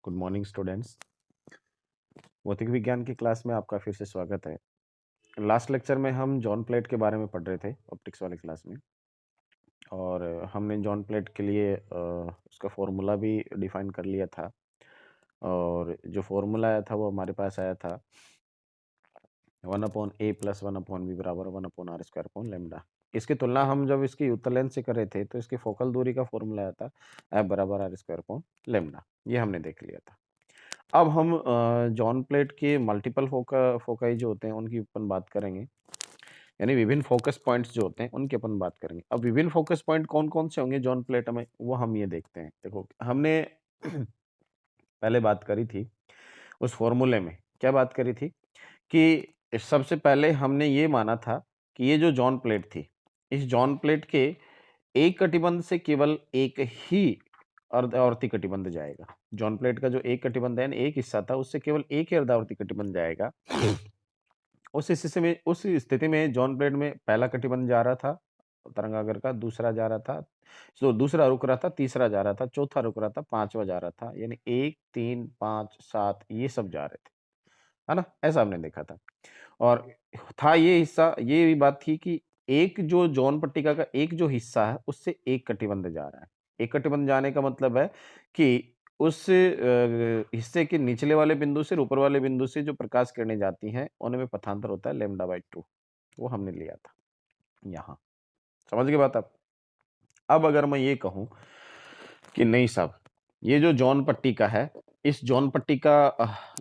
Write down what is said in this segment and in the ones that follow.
Good morning students. भौतिक विज्ञान की क्लास में आपका फिर से स्वागत है। लास्ट लेक्चर में हम जॉन प्लेट के बारे में पढ़ रहे थे ऑप्टिक्स वाली क्लास में, और हमने जॉन प्लेट के लिए उसका फॉर्मूला भी डिफाइन कर लिया था। और जो फॉर्मूला आया था वो हमारे पास आया था 1/a + 1/b बराबर 1/r²/λ। इसकी तुलना हम जब इसकी उत्तलन से कर रहे थे तो इसकी फोकल दूरी का फॉर्मूला आया था f बराबर r²/λ। ये हमने देख लिया था। अब हम जॉन प्लेट के मल्टीपल फोकाई जो होते हैं उनकी अपन बात करेंगे, यानी विभिन्न फोकस पॉइंट्स जो होते हैं उनकी अपन बात करेंगे। अब विभिन्न फोकस पॉइंट कौन-कौन से होंगे जॉन प्लेट में, वो हम ये देखते हैं। देखो, हमने पहले बात करी थी उस फॉर्मूले में, क्या बात करी थी कि सबसे पहले हमने ये माना था कि ये जो जॉन प्लेट थी, इस जॉन प्लेट के एक कटिबंध से केवल एक ही अर्धावर्ती कटिबंध जाएगा। जॉन प्लेट का जो एक कटिबंध है, यानी एक हिस्सा था, उससे केवल एक ही अर्धावर्ती कटिबंध जाएगा। उस स्थिति में जॉन प्लेट में पहला कटिबंध जा रहा था तरंगागर का, दूसरा जा रहा था, तो दूसरा रुक रहा था, तीसरा जा रहा था, चौथा रुक रहा था, पांचवा जा रहा था, यानी 1, 3, 5, 7 ये सब जा रहे थे, है ना? ऐसा हमने देखा था। और था ये हिस्सा, ये भी बात थी कि एक जो जॉन पट्टिका का एक जो हिस्सा है, उससे एक कटिबंध जा रहा है। एक कटिबंध जाने का मतलब है कि उस हिस्से के निचले वाले बिंदु से और ऊपर वाले बिंदु से जो प्रकाश किरणें जाती हैं, उनमें पथांतर होता है λ/2। वो हमने लिया था यहाँ। समझ गए बात आप? अब अगर मैं ये कहूँ कि नहीं साहब, ये जो जॉन पट्टिका है, इस जॉन पट्टिका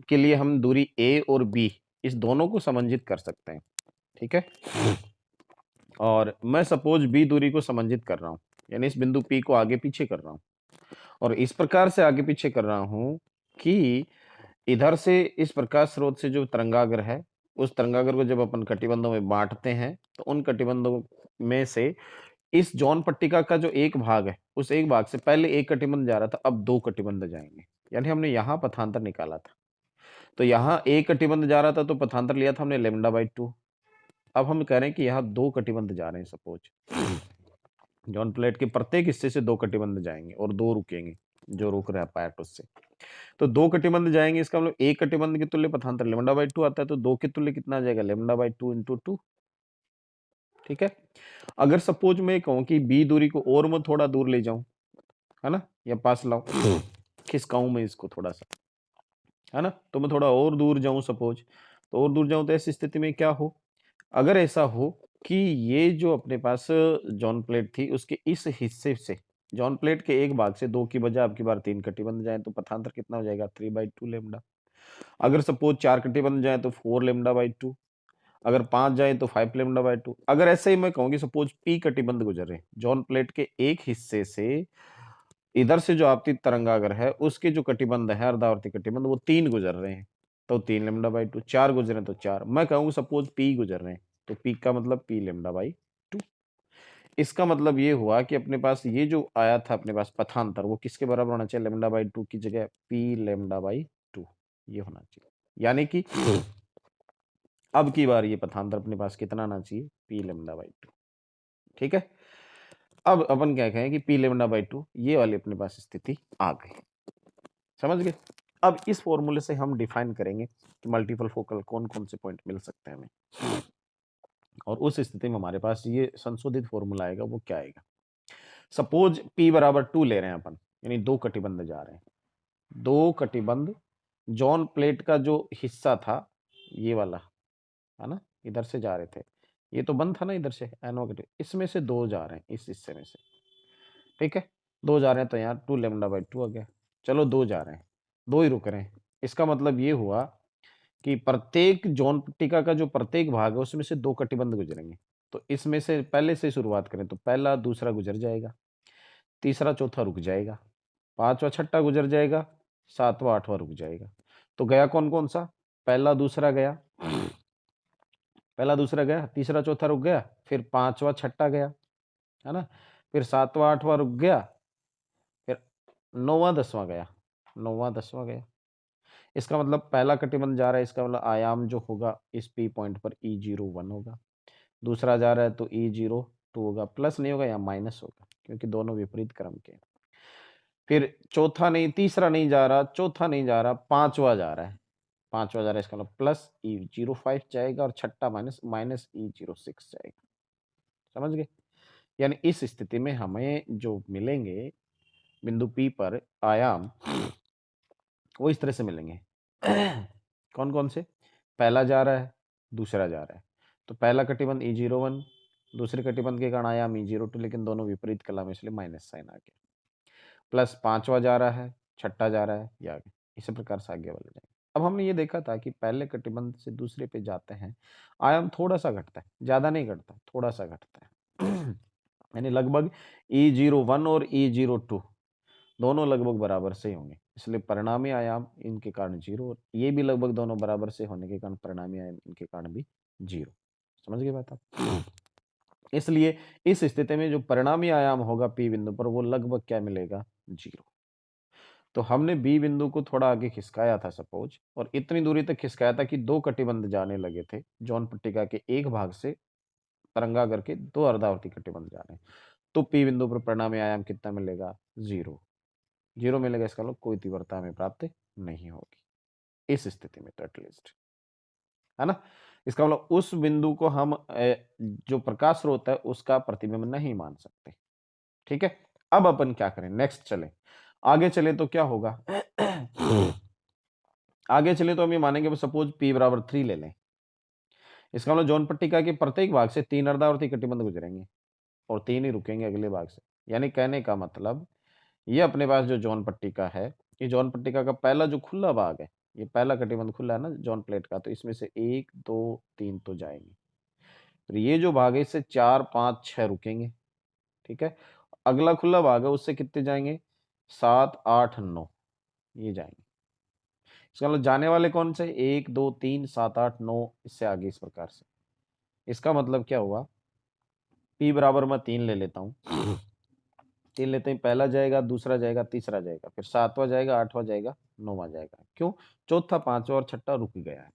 के लिए हम दूरी A और B इस दोनों को समंजित कर सकते हैं, ठीक है? और मैं सपोज B दूरी को समंजित कर रहा हूँ, यानी इस बिंदु P को आगे पीछे कर रहा हूँ, और इस प्रकार से आगे पीछे कर रहा हूँ कि इधर से इस प्रकाश स्रोत से जो तरंगाग्र है, उस तरंगाग्र को जब अपन कटिबंधों में बांटते हैं, तो उन कटिबंधों में से इस जॉन पट्टिका का जो एक भाग है, उस एक भाग से पहले एक कटिबंध जा रहा था, अब दो कटिबंध जाएंगे, यानी हमने यहाँ पथांतर निकाला था। तो यहाँ एक कटिबंध जा रहा था तो पथांतर लिया था हमने λ/2। अब हम कह रहे हैं कि यहाँ दो कटिबंध जा रहे हैं सपोज। जॉन प्लेट के प्रत्येक हिस्से से दो कटिबंध जाएंगे और दो रुकेंगे, जो रुक रहा है पार्ट उससे। तो दो कटिबंध जाएंगे, इसका मतलब एक कटिबंध के तुल्य पथांतर λ/2 आता है, तो दो के तुल्य कितना आ जाएगा λ/2 × 2। ठीक है। अगर सपोज मैं कहूं कि बी दूरी को और मैं थोड़ा दूर ले जाऊं, है ना, या पास लाऊं, खिसकाऊं मैं इसको थोड़ा सा, है ना, तो मैं थोड़ा और दूर जाऊं सपोज, तो और दूर जाऊं तो ऐसी स्थिति में क्या हो, अगर ऐसा हो कि ये जो अपने पास जॉन प्लेट थी उसके इस हिस्से से, जॉन प्लेट के एक भाग से दो की बजाय आपकी बार तीन कटिबंध जाए, तो पथांतर कितना हो जाएगा 3/2 लेमडा। अगर सपोज चार कटिबंध जाए तो 4 λ/2, अगर 5 जाए तो 5 λ/2। अगर ऐसे ही मैं कहूँ कि सपोज पी कटिबंध गुजर रहे जॉन प्लेट के एक हिस्से से, इधर से जो आपतित तरंगागर है उसके जो कटिबंध है अर्धावर्ती कटिबंध, वो 3 गुजर रहे हैं, तो 3 λ/2, 4 गुजरे तो 4। मैं कहूँ सपोज पी गुजर रहे हैं, तो पी का मतलब पी λ/2। इसका मतलब ये हुआ कि अपने पास ये जो आया था अपने पास पथांतर, वो किसके बराबर होना चाहिए, λ/2 की जगह पी λ/2 ये होना चाहिए। यानी कि अब की बार ये पथांतर अपने पास कितना आना चाहिए, पी λ/2। ठीक है। अब अपन क्या कहें कि पी λ/2 ये वाली अपने पास स्थिति आ गई। समझ गए? अब इस फॉर्मूले से हम डिफाइन करेंगे कि मल्टीपल फोकल कौन कौन से पॉइंट मिल सकते हैं हमें, और उस स्थिति में हमारे पास ये संशोधित फॉर्मूला आएगा। वो क्या आएगा, सपोज P बराबर 2 ले रहे हैं अपन, यानी दो कटिबंध जा रहे हैं, दो कटिबंध जॉन प्लेट का जो हिस्सा था ये वाला, है ना, इधर से जा रहे थे, ये तो बंद था ना इधर से एनो कटिबंध, इसमें से दो जा रहे हैं इस हिस्से में से। ठीक है, दो जा रहे हैं तो यहाँ 2 λ/2 आ गया। चलो दो जा रहे हैं, दो ही रुक रहे हैं, इसका मतलब ये हुआ कि प्रत्येक जॉन पट्टिका का जो प्रत्येक भाग है उसमें से दो कटिबंध गुजरेंगे। तो इसमें से पहले से शुरुआत करें तो पहला दूसरा गुजर जाएगा, तीसरा चौथा रुक जाएगा, पांचवा छठा गुजर जाएगा, सातवां आठवां रुक जाएगा। तो गया कौन कौन सा, पहला दूसरा गया, पहला दूसरा गया, तीसरा चौथा रुक गया, फिर पांचवा छठा गया, है ना, फिर सातवां आठवां रुक गया, फिर नौवां दसवां गया, नौवां दसवां गया। इसका मतलब पहला कटिबंध जा रहा है, इसका मतलब आयाम जो होगा इस पी पॉइंट पर E01 होगा, दूसरा जा रहा है तो E02 होगा, प्लस नहीं होगा या माइनस होगा, क्योंकि दोनों विपरीत क्रम के हैं। फिर चौथा नहीं, तीसरा नहीं जा रहा, चौथा नहीं जा रहा, पांचवा जा रहा है, पांचवा जा रहा है, इसका मतलब प्लस E05 जाएगा और छठा माइनस माइनस E06 जाएगा। समझ गए? यानी इस स्थिति में हमें जो मिलेंगे बिंदु P पर आयाम वो इस तरह से मिलेंगे। कौन कौन से? पहला जा रहा है, दूसरा जा रहा है, तो पहला कटिबंध E01, दूसरे कटिबंध के कारण आयाम E02, लेकिन दोनों विपरीत कला में, इसलिए माइनस साइन आ गया। प्लस पांचवा जा रहा है, छठा जा रहा है, ये आगे, इसी प्रकार से आगे वाले जाएंगे। अब हमने ये देखा था कि पहले कटिबंध से दूसरे पे जाते हैं, आयाम थोड़ा सा घटता है, ज्यादा नहीं घटता, थोड़ा सा घटता है। यानी लगभग E01 और E02 दोनों लगभग बराबर से होंगे, इसलिए परिणामी आयाम इनके कारण 0, और ये भी लगभग दोनों बराबर से होने के कारण परिणामी आयाम इनके कारण भी 0। समझ गए बात आप? इसलिए इस स्थिति में जो परिणामी आयाम होगा P बिंदु पर वो लगभग क्या मिलेगा? 0। तो हमने बी बिंदु को थोड़ा आगे खिसकाया था सपोज, और इतनी दूरी तक खिसकाया था कि दो कटिबंध जाने लगे थे जॉन पट्टिका के एक भाग से तरंगागर के दो अर्धावर्ती कटिबंध जा रहे हैं। तो पी बिंदु पर परिणामी आयाम कितना मिलेगा? 0। 0 मिलेगा, इसका मतलब कोई तीव्रता हमें प्राप्त नहीं होगी इस स्थिति में, तो एटलीस्ट, है ना? इसका मतलब उस बिंदु को हम जो प्रकाश स्रोत है उसका प्रतिबिंब नहीं मान सकते। ठीक है, अब अपन क्या करें, नेक्स्ट चले, आगे चले तो क्या होगा? आगे चले तो हम ये मानेंगे सपोज P बराबर 3 ले लें, इसका मतलब जॉन पट्टिका के प्रत्येक भाग से 3 अर्धावर्ती कटिबंध गुजरेंगे और 3 ही रुकेंगे अगले भाग से। यानी कहने का मतलब ये अपने पास जो जॉन पट्टिका है, ये जॉन पट्टिका का पहला जो खुला भाग है, ये पहला कटिबंध खुला है ना जॉन प्लेट का, तो इसमें से 1 2 3 तो जाएंगे, फिर ये जो भाग है इससे 4 5 6 रुकेंगे। ठीक है, अगला खुला भाग है उससे कितने जाएंगे? 7 8 9, ये जाएंगे। इसका मतलब जाने वाले कौन से? 1 2 3 7 8 9, इससे आगे इस प्रकार से। इसका मतलब क्या हुआ? P बराबर मैं 3 ले लेता हूँ, 3 लेते हैं, पहला जाएगा, दूसरा जाएगा, तीसरा जाएगा, फिर सातवां जाएगा, आठवां जाएगा, नौवां जाएगा। क्यों? चौथा, पांचवा और छठा रुक गया है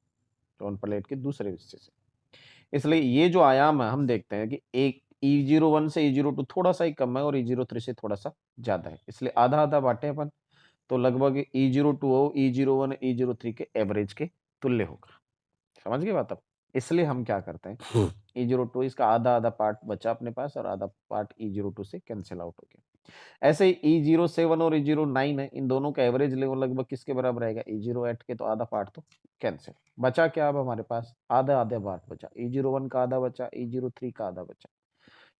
जॉन प्लेट के दूसरे हिस्से से। इसलिए ये जो आयाम है हम देखते हैं कि एक E01 से E02 थोड़ा सा ही कम है और E03 से थोड़ा सा ज्यादा है, इसलिए आधा आधा बांटे अपन, तो लगभग E02 E01 E03 के एवरेज के तुल्य होगा। समझ गए बात अब? इसलिए हम क्या करते हैं, E02 इसका आधा आधा पार्ट बचा अपने पास और आधा पार्ट E02 से कैंसिल आउट हो गया। ऐसे ही E07 और E09 है, इन दोनों का एवरेज लेवल लगभग किसके बराबर आएगा? E08 के, तो आधा पार्ट तो कैंसिल बचा, क्या अब हमारे पास आधा आधा पार्ट बचा, E01 का आधा बचा, E03 का आधा बचा,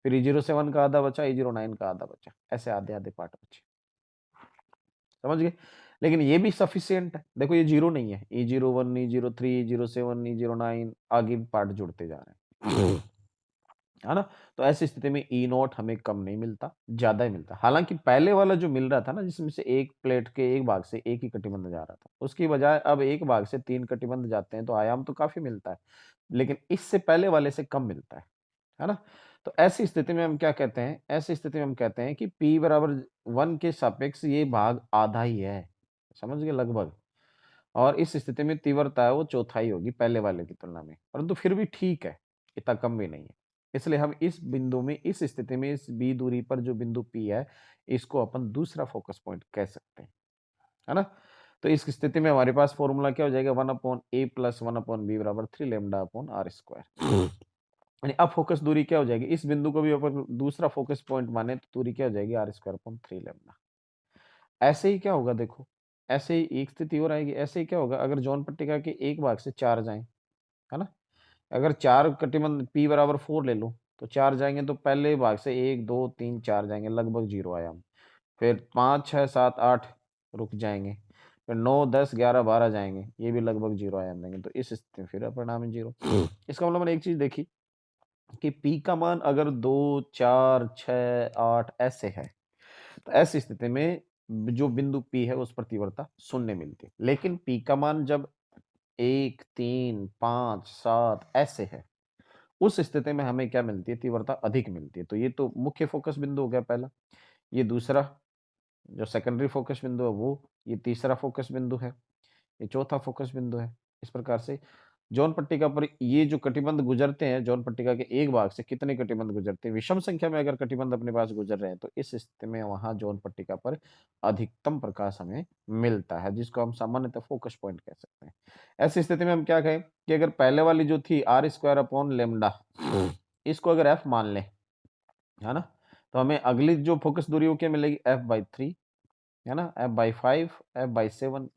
फिर E07 का आधा बचा, E09 का आधा बचा, ऐसे आधे आधे पार्ट बचे। समझ गए? लेकिन ये भी सफिशियंट है, देखो ये 0 नहीं है, E01 E03 E07 E09 आगे पार्ट जुड़ते जा रहे हैं, है ना? तो ऐसी स्थिति में E0 हमें कम नहीं मिलता, ज्यादा ही मिलता। हालांकि पहले वाला जो मिल रहा था ना, जिसमें से एक प्लेट के एक भाग से एक ही कटिबंध जा रहा था, उसकी बजाय अब एक भाग से 3 कटिबंध जाते हैं, तो आयाम तो काफी मिलता है, लेकिन इससे पहले वाले से कम मिलता है ना? तो ऐसी स्थिति में हम क्या कहते हैं? ऐसी स्थिति में हम कहते हैं कि P बराबर 1 के सापेक्ष ये भाग आधा ही है। समझ गए? लगभग। और इस स्थिति में तीव्रता है वो चौथाई होगी पहले वाले की तुलना में, परंतु फिर भी ठीक है, इतना कम भी नहीं है। इसलिए हम इस बिंदु में, इस स्थिति में, इस बी दूरी पर जो बिंदु P है, इसको अपन दूसरा फोकस पॉइंट कह सकते हैं, है ना? तो इस स्थिति में हमारे पास फॉर्मूला क्या हो जाएगा? 1/a प्लस 1/b बराबर 3 लैम्डा अपॉन r स्क्वायर। यानी अब फोकस दूरी क्या हो जाएगी? इस बिंदु को भी अपन दूसरा फोकस पॉइंट माने तो दूरी क्या हो जाएगी? r square upon 3 lambda. ऐसे ही क्या होगा देखो, ऐसे ही एक स्थिति और आएगी, ऐसे ही क्या होगा अगर जॉन पट्टिका के एक भाग से 4 जाएं, है ना? अगर 4 कटिबंध P बराबर 4 ले लो, तो 4 जाएंगे तो पहले भाग से 1 2 3 4 जाएंगे, लगभग 0 आयाम। फिर 5 6 7 8 रुक जाएंगे, फिर 9 10 11 12 जाएंगे, ये भी लगभग 0 आयाम देंगे, तो इस स्थिति में फिर परिणाम 0। इसका मतलब मैंने एक चीज देखी कि P का मान अगर 2 4 6 8 ऐसे है, तो ऐसी स्थिति में जो बिंदु P है उस पर तीव्रता 0 मिलती है, लेकिन P का मान जब 1 3 5 7 ऐसे है, उस स्थिति में हमें क्या मिलती है? तीव्रता अधिक मिलती है। तो ये तो मुख्य फोकस बिंदु हो गया पहला, ये दूसरा जो सेकेंडरी फोकस बिंदु है वो, ये तीसरा फोकस बिंदु है, ये चौथा फोकस बिंदु है, इस प्रकार से जॉन पट्टिका पर ये जो कटिबंध गुजरते हैं, जॉन पट्टिका के एक भाग से कितने कटिबंध गुजरते हैं? विषम संख्या में अगर कटिबंध अपने पास गुजर रहे हैं, तो इस स्थिति में वहाँ जॉन पट्टिका पर अधिकतम प्रकाश हमें मिलता है, जिसको हम सामान्यतः फोकस पॉइंट कह सकते हैं। ऐसी स्थिति में हम क्या कहें कि अगर पहले वाली जो थी r² लैम्ब्डा, इसको अगर f मान लें, है ना? तो हमें अगली जो फोकस दूरी वो क्या मिलेगी? f/3, है ना? f/5, f/7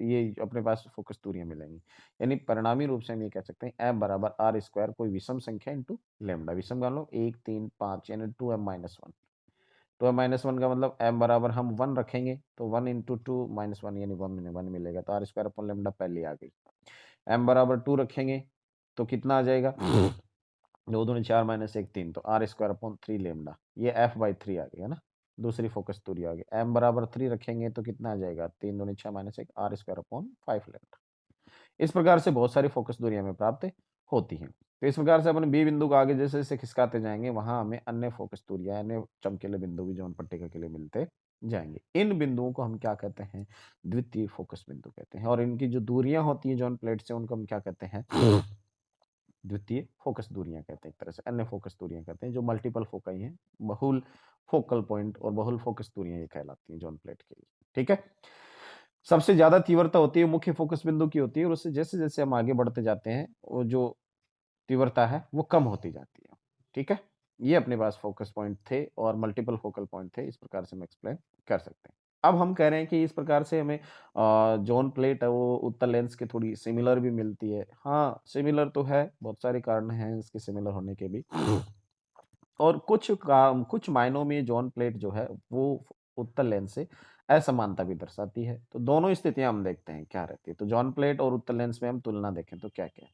ये अपने पास फोकस दूरियां मिलेंगी। यानी परिणामी रूप से हम ये कह सकते हैं f बराबर r² कोई विषम संख्या इंटू लैम्ब्डा। विषम मान लो 1, 3, 5 यानी 2m-1। 2m-1 का मतलब m बराबर हम 1 रखेंगे तो 1 इंटू 2 -1 यानी 1 मिलेगा, तो r² अपॉन लैम्ब्डा पहले आ गई। m बराबर 2 रखेंगे तो कितना आ जाएगा? 2 दूनी 4 -1 3, तो r² अपॉन 3 लैम्ब्डा, ये f/3 आ गई, है ना? दूसरी फोकस दूरी आ गई। m बराबर 3 रखेंगे तो कितना आ जाएगा? 3 दूनी 6 -1 r² अपॉन 5 लैम्ब्डा। इस प्रकार से बहुत सारी फोकस दूरियां हमें प्राप्त होती हैं। तो इस प्रकार से अपन बी बिंदु को आगे जैसे जैसे खिसकाते जाएंगे, वहां हमें अन्य फोकस दूरियां, अन्य चमकीले बिंदु भी जॉन पट्टिका के लिए मिलते जाएंगे। इन बिंदुओं को हम क्या कहते हैं? द्वितीय फोकस बिंदु कहते हैं। और इनकी जो दूरियां होती हैं जॉन प्लेट से, उनको हम क्या कहते हैं? द्वितीय फोकस दूरियां कहते हैं। एक तरह से अन्य फोकस दूरियां कहते हैं, जो मल्टीपल फोकाई हैं, बहुल फोकल पॉइंट और बहुल फोकस दूरियां ये कहलाती हैं जॉन प्लेट के लिए। ठीक है। सबसे ज्यादा तीव्रता होती है मुख्य फोकस बिंदु की होती है, और उससे जैसे जैसे हम आगे बढ़ते जाते हैं, वो जो तीव्रता है वो कम होती जाती है। ठीक है। ये अपने पास फोकस पॉइंट थे और मल्टीपल फोकल पॉइंट थे, इस प्रकार से हम एक्सप्लेन कर सकते हैं। अब हम कह रहे हैं कि इस प्रकार से हमें जोन प्लेट है वो उत्तल लेंस के थोड़ी सिमिलर भी मिलती है। हाँ, सिमिलर तो है, बहुत सारे कारण हैं इसके सिमिलर होने के भी। और कुछ मायनों में जोन प्लेट जो है वो उत्तल लेंस से असमानता भी दर्शाती है। तो दोनों स्थितियां हम देखते हैं क्या रहती है। तो जॉन प्लेट और उत्तल लेंस में हम तुलना देखें तो क्या क्या है।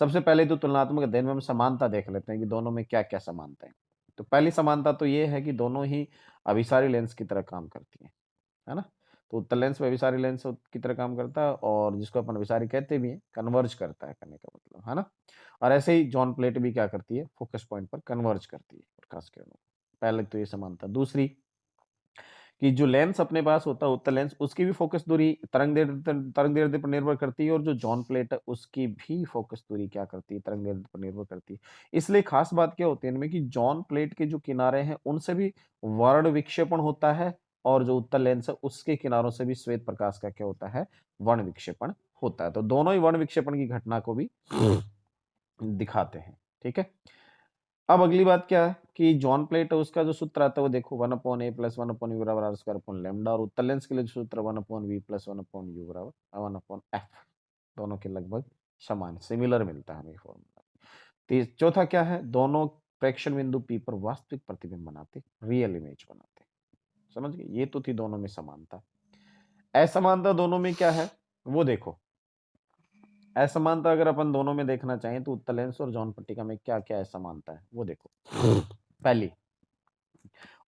सबसे पहले तो तुलनात्मक अध्ययन में हम समानता देख लेते हैं कि दोनों में क्या क्या समानता है। तो पहली समानता तो ये है कि दोनों ही अभिसारी लेंस की तरह काम करती है ना? तो उत्तल लेंस में अभिसारी लेंस की तरह काम करता है, और जिसको अपन अभिसारी कहते भी हैं, कन्वर्ज करता है कहने का मतलब, है ना? और ऐसे ही जॉन प्लेट भी क्या करती है? फोकस पॉइंट पर कन्वर्ज करती है प्रकाश किरणों को। पहले तो ये समानता। दूसरी कि जो लेंस अपने पास होता है उत्तल लेंस, उसकी भी फोकस दूरी तरंग दैर्ध्य पर निर्भर करती है, और जो जॉन प्लेट है उसकी भी फोकस दूरी क्या करती है? तरंग दैर्ध्य पर निर्भर करती है। इसलिए खास बात क्या होती है इनमें कि जॉन प्लेट के जो किनारे हैं उनसे भी वर्ण विक्षेपण होता है, और जो उत्तल लेंस है उसके किनारों से भी श्वेत प्रकाश का क्या होता है? वर्ण विक्षेपण होता है। तो दोनों ही वर्ण विक्षेपण की घटना को भी दिखाते हैं। ठीक है। अब अगली बात क्या है कि जॉन प्लेट है उसका जो सूत्र आता है वो देखो 1/a प्लस 1/u बराबर r² अपॉन लैम्डा, और उत्तल लेंस के लिए जो सूत्र 1/v प्लस 1/u बराबर 1/f, दोनों के लगभग समान सिमिलर मिलता है हमें फॉर्मूला। चौथा क्या है? दोनों प्रेक्षण बिंदु P पर वास्तविक प्रतिबिंब बनाते, रियल इमेज बनाते। समझ गए? ये तो थी दोनों में समानता। असमानता दोनों में क्या है वो देखो। असमानता अगर अपन दोनों में देखना चाहें तो उत्तल लेंस और जॉन पट्टिका में क्या क्या असमानता है वो देखो। पहली,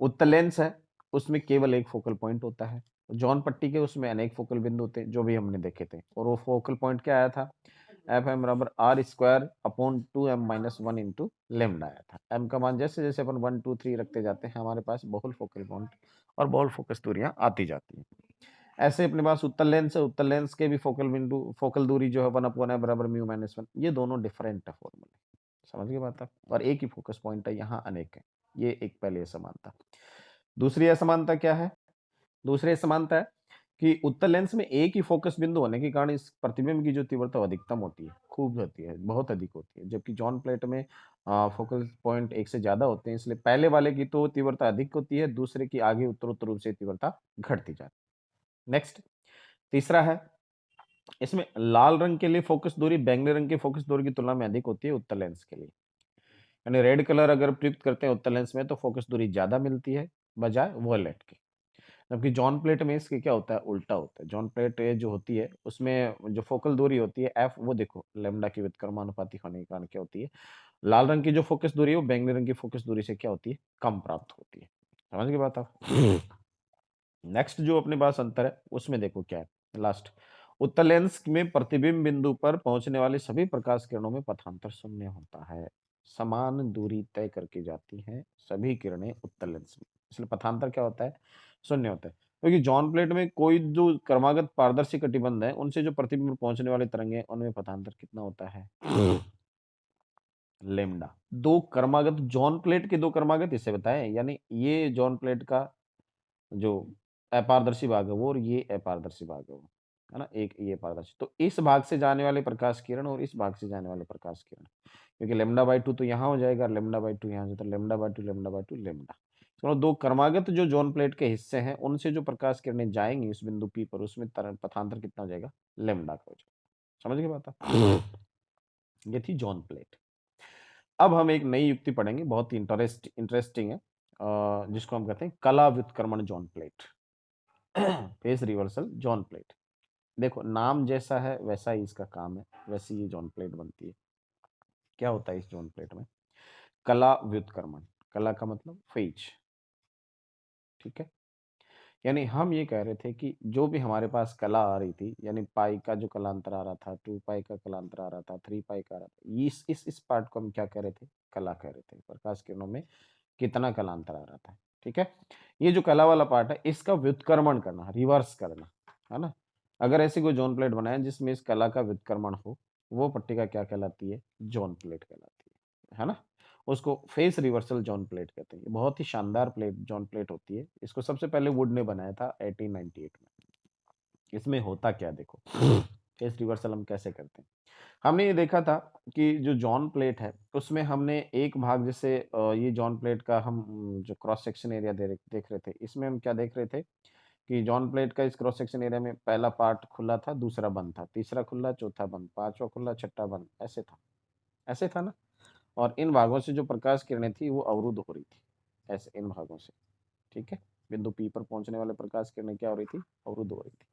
उत्तल लेंस है उसमें केवल एक फोकल पॉइंट होता है। जॉन पट्टी के उसमें अनेक फोकल बिंदु होते हैं, जो भी हमने देखे थे, और वो फोकल पॉइंट क्या आया था? एफ एम बराबर r² upon 2m-1 into lambda आया था। एम का मान जैसे जैसे अपन 1 2 3 रखते जाते हैं, हमारे पास बहुल फोकल पॉइंट और बहुल फोकस दूरियां आती जाती हैं। ऐसे अपने पास उत्तल लेंस है, उत्तल लेंस के भी फोकल दूरी जो है 1/m बराबर μ-1, ये दोनों डिफरेंट है फॉर्मूले। समझ गए बात आप? और एक ही फोकस पॉइंट है, यहाँ अनेक है। ये एक पहले असमानता। दूसरी असमानता क्या है? दूसरी असमानता है कि उत्तल लेंस में एक ही फोकस बिंदु होने के कारण इस प्रतिबिंब की जो तीव्रता अधिकतम होती है, खूब होती है, बहुत अधिक होती है, जबकि जॉन प्लेट में फोकस पॉइंट एक से ज्यादा होते हैं, इसलिए पहले वाले की तो तीव्रता अधिक होती है, दूसरे की आगे उत्तरोत्तर रूप से तीव्रता घटती जाती है। नेक्स्ट, तीसरा है, इसमें लाल रंग के लिए फोकस दूरी बैंगनी रंग के फोकस दूरी की तुलना में अधिक होती है उत्तल लेंस के लिए। यानी रेड कलर अगर प्रयुक्त करते हैं उत्तल लेंस में तो फोकस दूरी ज्यादा मिलती है बजाय वॉयलेट के। जबकि जॉन प्लेट में इसके क्या होता है? उल्टा होता है। जॉन प्लेट जो होती है उसमें जो फोकल दूरी होती है एफ, वो देखो लेमडा की व्युत्क्रमानुपाती होने के कारण क्या होती है? लाल रंग की जो फोकस दूरी है वो बैंगनी रंग की फोकस दूरी से क्या होती है? कम प्राप्त होती है। समझ गए बात आप? नेक्स्ट जो अपने पास अंतर है उसमें देखो क्या है। लास्ट, उत्तल लेंस में प्रतिबिंब बिंदु पर पहुंचने वाली सभी प्रकाश किरणों में पथांतर शून्य होता है। समान दूरी तय करके जाती हैं सभी किरणें उत्तल लेंस में, इसलिए पथांतर क्या होता है? शून्य होता है। क्योंकि जॉन प्लेट में कोई जो क्रमागत पारदर्शी कटिबंध है उनसे जो प्रतिबिंब पहुंचने वाले तरंगे हैं उनमें पथांतर कितना होता है? लेमडा। दो क्रमागत जॉन प्लेट के दो क्रमागत इसे बताएं, यानी ये जॉन प्लेट का जो अपारदर्शी भाग है वो, और ये अपारदर्शी भाग है वो, है ना, एक ये पारदर्शी। तो इस भाग से जाने वाले प्रकाश किरण और इस भाग से जाने वाले प्रकाश किरण, क्योंकि लेमडा बाई टू तो यहाँ हो जाएगा, लेमडा बाई टू यहाँ हो जाता है, lambda by two, lambda by two, lambda. चलो, दो क्रमागत जो जॉन प्लेट के हिस्से हैं उनसे जो प्रकाश किरणें जाएंगी उस बिंदु पी पर, उसमें पथांतर कितना हो जाएगा? लेमडा का हो जाएगा। समझ गए बात? ये थी जॉन प्लेट। अब हम एक नई युक्ति पढ़ेंगे, बहुत ही इंटरेस्टिंग है, जिसको हम कहते हैं कला व्युत्क्रमण John plate. Face reversal John plate. देखो, नाम जैसा है वैसा ही इसका काम है, वैसे ये जॉन प्लेट बनती है। क्या होता है इस जॉन प्लेट में? कला व्युत्क्रमण। कला का मतलब फेज, ठीक है। यानी हम ये कह रहे थे कि जो भी हमारे पास कला आ रही थी, यानी पाई का जो कलांतर आ रहा था, 2 पाई का कलांतर आ रहा था, 3 पाई का आ रहा था, इस पार्ट को हम क्या कह रहे थे? कला कह रहे थे। प्रकाश किरणों में कितना कलांतर आ रहा था, ठीक है। ये जो कला वाला पार्ट है इसका व्युत्क्रमण करना, रिवर्स करना, है ना। अगर ऐसी कोई जॉन प्लेट बनाए जिसमें इस कला का व्युत्क्रमण हो, वो पट्टिका क्या कहलाती है? जॉन प्लेट कहलाती है ना। उसको फेस रिवर्सल जॉन प्लेट कहते हैं। ये बहुत ही शानदार प्लेट, जॉन प्लेट होती है। इसको सबसे पहले वुड ने बनाया था 1898 में। इसमें होता क्या, देखो, फेस रिवर्सल हम कैसे करते हैं। हमने ये देखा था कि जो जॉन प्लेट है उसमें हमने एक भाग, जैसे ये जॉन प्लेट का हम जो क्रॉस सेक्शन एरिया देख रहे थे, इसमें हम क्या देख रहे थे कि जॉन प्लेट का इस क्रॉस सेक्शन एरिया में पहला पार्ट खुला था, दूसरा बंद था, तीसरा खुला, चौथा बंद, पांचवा खुला, छठा बंद, ऐसे था, ऐसे था ना। और इन भागों से जो प्रकाश किरणें थी वो अवरुद्ध हो रही थी, ऐसे इन भागों से, ठीक है। बिंदु पी पर पहुंचने वाले प्रकाश किरणें क्या हो रही थी? अवरुद्ध हो रही थी।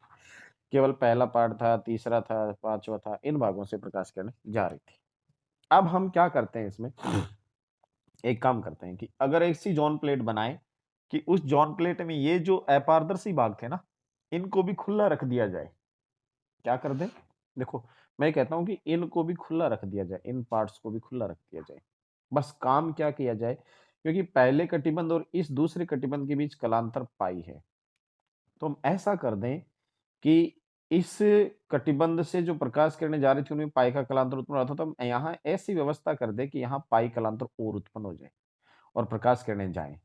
केवल पहला पार्ट था, तीसरा था, पांचवा था, इन भागों से प्रकाश किरणें जा रही थी। अब हम क्या करते हैं इसमें, एक काम करते हैं कि अगर ऐसी जॉन प्लेट बनाए कि उस जॉन प्लेट में ये जो अपारदर्शी भाग थे ना, इनको भी खुला रख दिया जाए। क्या कर दें? देखो, मैं कहता हूं कि इनको भी खुला रख दिया जाए, इन पार्ट्स को भी खुला रख दिया जाए। बस काम क्या किया जाए, क्योंकि पहले कटिबंध और इस दूसरे कटिबंध के बीच कलांतर पाई है, तो हम ऐसा कर दें कि इस कटिबंध से जो प्रकाश किरणें जा रही थी उनमें पाई का कलांतर उत्पन्न हो रहा था, तो हम यहाँ ऐसी व्यवस्था कर दें कि यहाँ पाई कलांतर और उत्पन्न हो जाए और प्रकाश किरणें जाएं।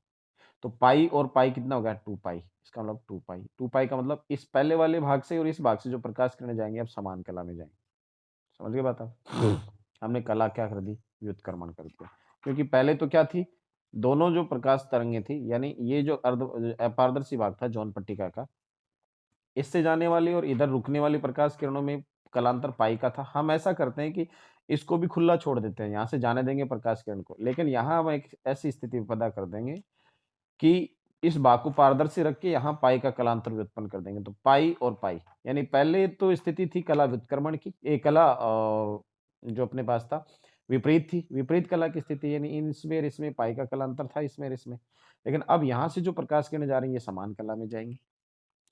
तो पाई और पाई कितना हो गया? 2 पाई। इसका मतलब 2 पाई। 2 पाई का मतलब इस पहले वाले भाग से और इस भाग से जो प्रकाश किरणें जाएंगे अब समान कला में जाएंगे। समझ गए बात आप? हमने कला क्या कर दी? व्युत्क्रमण कर दिया। क्योंकि पहले तो क्या थी, दोनों जो प्रकाश तरंगे थी, यानी ये जो अर्ध अपारदर्शी भाग था जॉन पट्टिका का, इससे जाने वाली और इधर रुकने वाली प्रकाश किरणों में कलांतर पाई का था। हम ऐसा करते हैं कि इसको भी खुला छोड़ देते हैं, यहाँ से जाने देंगे प्रकाश किरण को, लेकिन यहाँ हम एक ऐसी स्थिति पैदा कर देंगे कि इस भाग को पारदर्शी रख के यहाँ पाई का कलांतर व्युत्पन्न कर देंगे। तो पाई और पाई, यानी पहले तो स्थिति थी कला व्युत्क्रमण की, एक कला जो अपने पास था विपरीत थी, विपरीत कला की स्थिति, यानी इसमें इसमें पाई का कलांतर था, इसमें इसमें। लेकिन अब यहाँ से जो प्रकाश किरणें जा रही है ये समान कला में जाएंगी।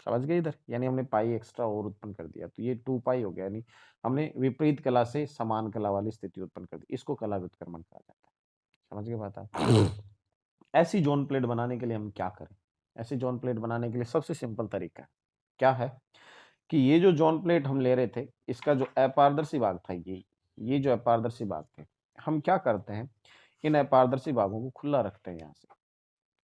समझ गए इधर? यानी हमने पाई एक्स्ट्रा और उत्पन्न कर दिया, तो ये 2 पाई हो गया, यानी हमने विपरीत कला से समान कला वाली स्थिति उत्पन्न कर दी। इसको कला व्युत्क्रमण कहा जाता है। समझ गए बात आप? ऐसी जॉन प्लेट बनाने के लिए हम क्या करें? ऐसी जॉन प्लेट बनाने के लिए सबसे सिंपल तरीका क्या है कि ये जो जॉन प्लेट हम ले रहे थे, इसका जो अपारदर्शी भाग था, ये जो अपारदर्शी भाग थे, हम क्या करते हैं, इन अपारदर्शी भागों को खुला रखते हैं यहाँ से,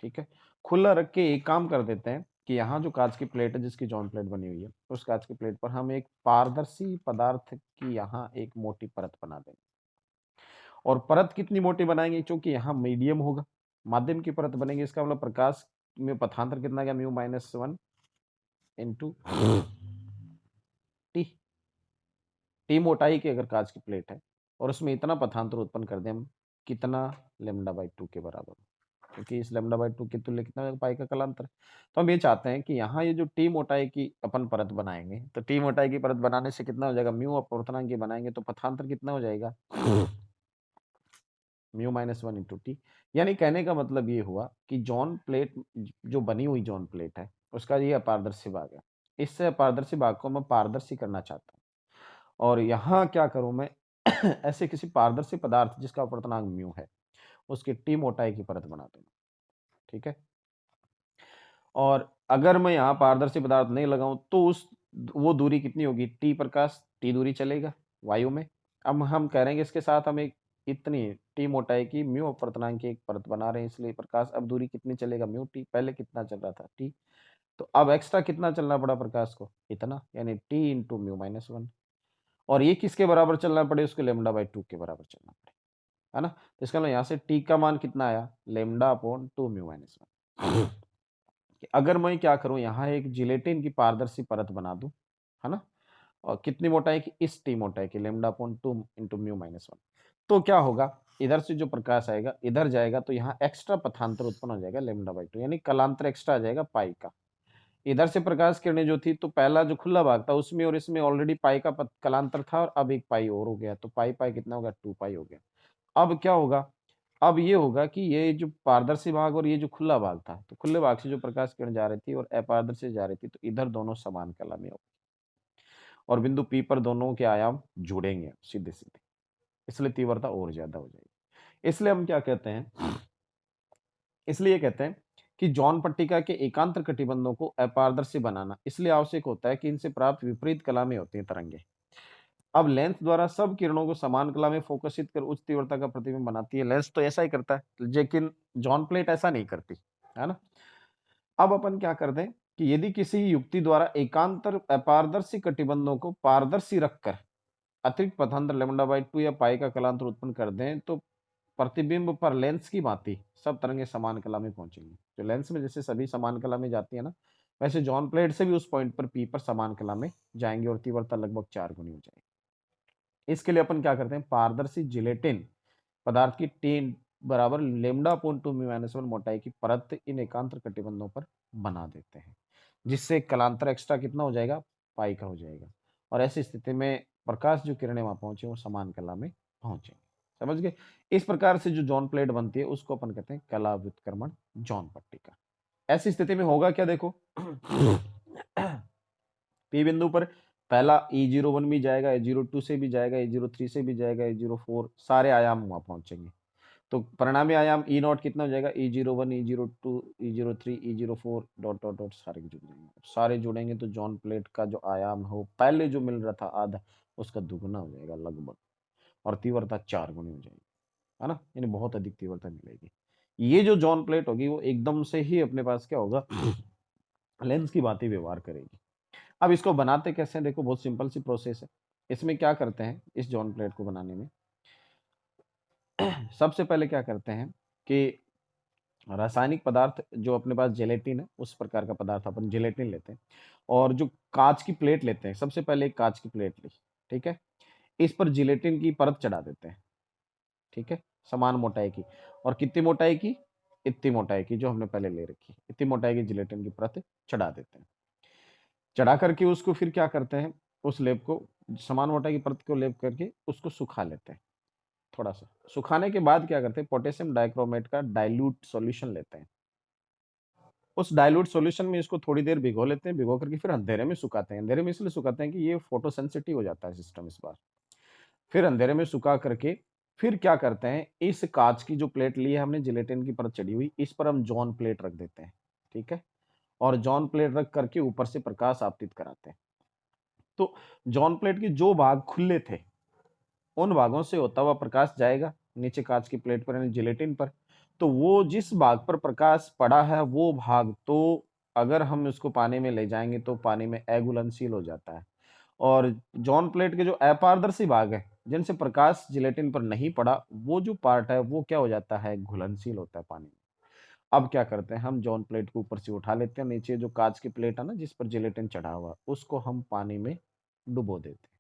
ठीक है। खुला रख के एक काम कर देते हैं कि यहाँ जो कांच की प्लेट है जिसकी जॉन प्लेट बनी हुई है, उस कांच की प्लेट पर हम एक पारदर्शी पदार्थ की यहाँ एक मोटी परत बना देंगे। और परत कितनी मोटी बनाएंगे? क्योंकि यहाँ मीडियम होगा, माध्यम की परत बनेगी, इसका मतलब प्रकाश में पथांतर कितना गया? Mu minus 1 into T. T मोटाई की अगर कांच की प्लेट है और उसमें इतना पथांतर उत्पन्न कर दें हम, कितना? लेमडा बाई 2 के बराबर, क्योंकि इस लेमडा बाई 2 के तुल्य कितना पाई का कलांतर। तो हम ये चाहते हैं कि यहाँ ये जो टी मोटाई की अपन परत बनाएंगे, तो टी मोटाई की परत बनाने से कितना हो जाएगा? म्यू अपवर्तनांक की बनाएंगे तो पथांतर कितना हो जाएगा? Mu minus 1 into T. यानी कहने का मतलब ये हुआ कि जॉन प्लेट जो बनी हुई जॉन प्लेट है उसका ये अपारदर्शी भाग है, इससे अपारदर्शी भाग को मैं पारदर्शी करना चाहता हूँ। और यहाँ क्या करूँ मैं? ऐसे किसी पारदर्शी पदार्थ जिसका अपवर्तनांक म्यू है, उसकी टी मोटाई की परत बना दूंगा, ठीक है। और अगर मैं यहाँ पारदर्शी पदार्थ नहीं लगाऊँ तो उस वो दूरी कितनी होगी? T प्रकाश T दूरी चलेगा वायु में। अब हम कह रहे हैं कि इसके साथ हम एक इतनी T मोटाई की म्यू अपवर्तनांक की एक परत बना रहे हैं, इसलिए प्रकाश अब दूरी कितनी चलेगा? Mu T। पहले कितना चल रहा था? T। तो अब एक्स्ट्रा कितना चलना पड़ा प्रकाश को? इतना, यानी T इंटू म्यू माइनस 1। और ये किसके बराबर चलना पड़े? उसको लैम्ब्डा बाई 2 के बराबर चलना पड़े, है ना? तो इसका मतलब यहाँ से T का मान कितना आया? Lambda upon 2 mu minus 1। अगर मैं क्या करूँ, यहाँ एक जिलेटिन की पारदर्शी परत बना दूँ, है ना? और कितनी मोटाई की? इस T मोटाई की, lambda upon 2 into mu minus 1। तो क्या होगा? इधर से जो प्रकाश आएगा, इधर जाएगा तो यहाँ एक्स्ट्रा पथांतर उत्पन्न हो जाएगा लैम्ब्डा बाई 2, यानी कलांतर एक्स्ट्रा आ जाएगा पाई का। इधर से प्रकाश किरणें जो थी, तो पहला जो खुला भाग था उसमें और इसमें ऑलरेडी पाई का कलांतर था और अब एक पाई और हो गया, तो पाई पाई कितना होगा? 2 पाई हो गया। अब क्या होगा? अब ये होगा कि ये जो पारदर्शी भाग और ये जो खुला भाग था, तो खुले भाग से जो प्रकाश किरण जा रही थी और अपारदर्शी से जा रही थी, तो इधर दोनों समान कला में हो और बिंदु P पर दोनों के आयाम जुड़ेंगे सीधे-सीधे, इसलिए तीव्रता और ज्यादा हो जाएगी। इसलिए हम क्या कहते हैं, इसलिए कहते हैं कि जॉन पट्टिका के एकांतर कटिबंधों को अपारदर्शी बनाना इसलिए आवश्यक होता है कि इनसे प्राप्त विपरीत कला में होती हैं तरंगे। अब लेंस द्वारा सब किरणों को समान कला में फोकसित कर उच्च तीव्रता का प्रतिबिंब बनाती है। लेंस तो ऐसा ही करता है, लेकिन जॉन प्लेट ऐसा नहीं करती, है ना? अब अपन क्या करते हैं कि यदि किसी युक्ति द्वारा एकांतर अपारदर्शी कटिबंधों को पारदर्शी रखकर अतिरिक्त पथांतर लैम्ब्डा बाई 2 या पाई का कलांतर उत्पन्न कर दें, तो प्रतिबिंब पर लेंस की भांति सब तरंगे समान कला में पहुंचेंगी। जो लेंस में जैसे सभी समान कला में जाती है ना, वैसे जॉन प्लेट से भी उस पॉइंट पर पी पर समान कला में जाएंगे और तीव्रता लगभग 4 गुनी हो जाएगी। इसके लिए अपन क्या करते हैं, पारदर्शी जिलेटिन पदार्थ की टेन बराबर लेमडा अपॉन 2 म्यू माइनस 1 मोटाई की परत इन एकांतर कटिबंधों पर बना देते हैं, जिससे कलांतर एक्स्ट्रा कितना हो जाएगा? पाई का हो जाएगा। और ऐसी स्थिति में प्रकाश जो किरणें वहां पहुंचे वो समान कला में पहुंचेंगे। समझ गए? इस प्रकार से जो जॉन प्लेट बनती है उसको अपन कहते हैं कला व्युत्क्रमण जॉन पट्टिका। ऐसी स्थिति में होगा क्या, देखो। पी बिंदु पर पहला E01 भी जाएगा, E02 से भी जाएगा, E03 से भी जाएगा, E04 सारे आयाम वहां पहुंचेंगे। तो परिणामी आयाम ई नॉट कितना हो जाएगा? E01, E02, E03, E04 dot dot dot सारे जुड़ जाएंगे। सारे जुड़ेंगे तो जॉन प्लेट का जो आयाम हो पहले जो मिल रहा था आधा, उसका दुगुना हो जाएगा लगभग, और तीव्रता 4 गुनी हो जाएगी, है ना? यानी बहुत अधिक तीव्रता मिलेगी। ये जो जॉन प्लेट होगी वो एकदम से ही अपने पास क्या होगा? लेंस की भांति व्यवहार करेगी। अब इसको बनाते कैसे हैं? देखो, बहुत सिंपल सी प्रोसेस है। इसमें क्या करते हैं, इस जॉन प्लेट को बनाने में सबसे पहले क्या करते हैं कि रासायनिक पदार्थ जो अपने पास जेलेटिन है, उस प्रकार का पदार्थ अपन जेलेटिन लेते हैं और जो कांच की प्लेट लेते हैं, सबसे पहले एक कांच की प्लेट ली, ठीक है? इस पर जिलेटिन की परत चढ़ा देते हैं, ठीक है? समान मोटाई की। और कितनी मोटाई की? इतनी मोटाई की जो हमने पहले ले रखी, इतनी मोटाई की जिलेटिन की परत चढ़ा देते हैं। चढ़ा करके उसको फिर क्या करते हैं, उस लेप को, समान मोटाई की परत को लेप करके उसको सुखा लेते हैं थोड़ा सा। सुखाने के बाद क्या करते हैं, पोटेशियम डाइक्रोमेट का डाइल्यूट सॉल्यूशन लेते हैं। उस डाइल्यूट सॉल्यूशन में इसको थोड़ी देर भिगो लेते हैं, भिगो करके फिर अंधेरे में सुखाते हैं। अंधेरे में इसलिए सुखाते हैं कि ये फोटो सेंसिटिव हो जाता है सिस्टम इस बार। फिर अंधेरे में सुखा करके फिर क्या करते हैं, इस कांच की जो प्लेट ली है हमने, जिलेटिन की परत चढ़ी हुई, इस पर हम जॉन प्लेट रख देते हैं, ठीक है? और जॉन प्लेट रख करके ऊपर से प्रकाश आपतित कराते हैं। तो जॉन प्लेट के जो भाग खुले थे, उन भागों से होता हुआ प्रकाश जाएगा नीचे कांच की प्लेट पर, यानी जिलेटिन पर। तो वो जिस भाग पर प्रकाश पड़ा है वो भाग तो अगर हम उसको पानी में ले जाएंगे तो पानी में अघुलनशील हो जाता है। और जॉन प्लेट के जो अपारदर्शी भाग है, जिनसे प्रकाश जिलेटिन पर नहीं पड़ा, वो जो पार्ट है वो क्या हो जाता है? घुलनशील होता है पानी में। अब क्या करते हैं, हम जॉन प्लेट को ऊपर से उठा लेते हैं, नीचे जो कांच की प्लेट है ना जिस पर जिलेटिन चढ़ा हुआ, उसको हम पानी में डुबो देते हैं।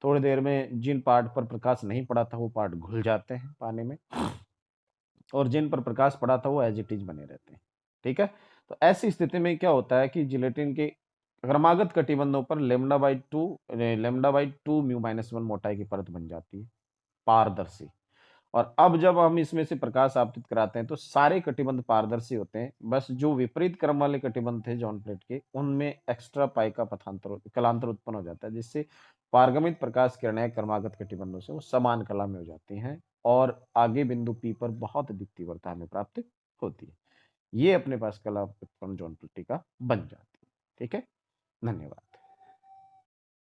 थोड़ी देर में जिन पार्ट पर प्रकाश नहीं पड़ा था वो पार्ट घुल जाते हैं पानी में, और जिन पर प्रकाश पड़ा था वो एज इट इज बने रहते हैं, ठीक है? तो ऐसी स्थिति में क्या होता है कि जिलेटिन के क्रमागत कटिबंधों पर lambda by two mu minus 1 मोटाई की परत बन जाती है, पारदर्शी। और अब जब हम इसमें से प्रकाश आपतित कराते हैं तो सारे कटिबंध पारदर्शी होते हैं, बस जो विपरीत क्रम वाले कटिबंध थे जॉन प्लेट के, उनमें एक्स्ट्रा पाई का कलांतर उत्पन्न हो जाता है, जिससे पारगमित प्रकाश किरणें क्रमागत कटिबंधों से वो समान कला में हो जाती हैं और आगे बिंदु पी पर बहुत अधिक तीव्रता हमें प्राप्त होती है। ये अपने पास कला उत्पन्न जौन पट्टिका बन जाती है। ठीक है? धन्यवाद।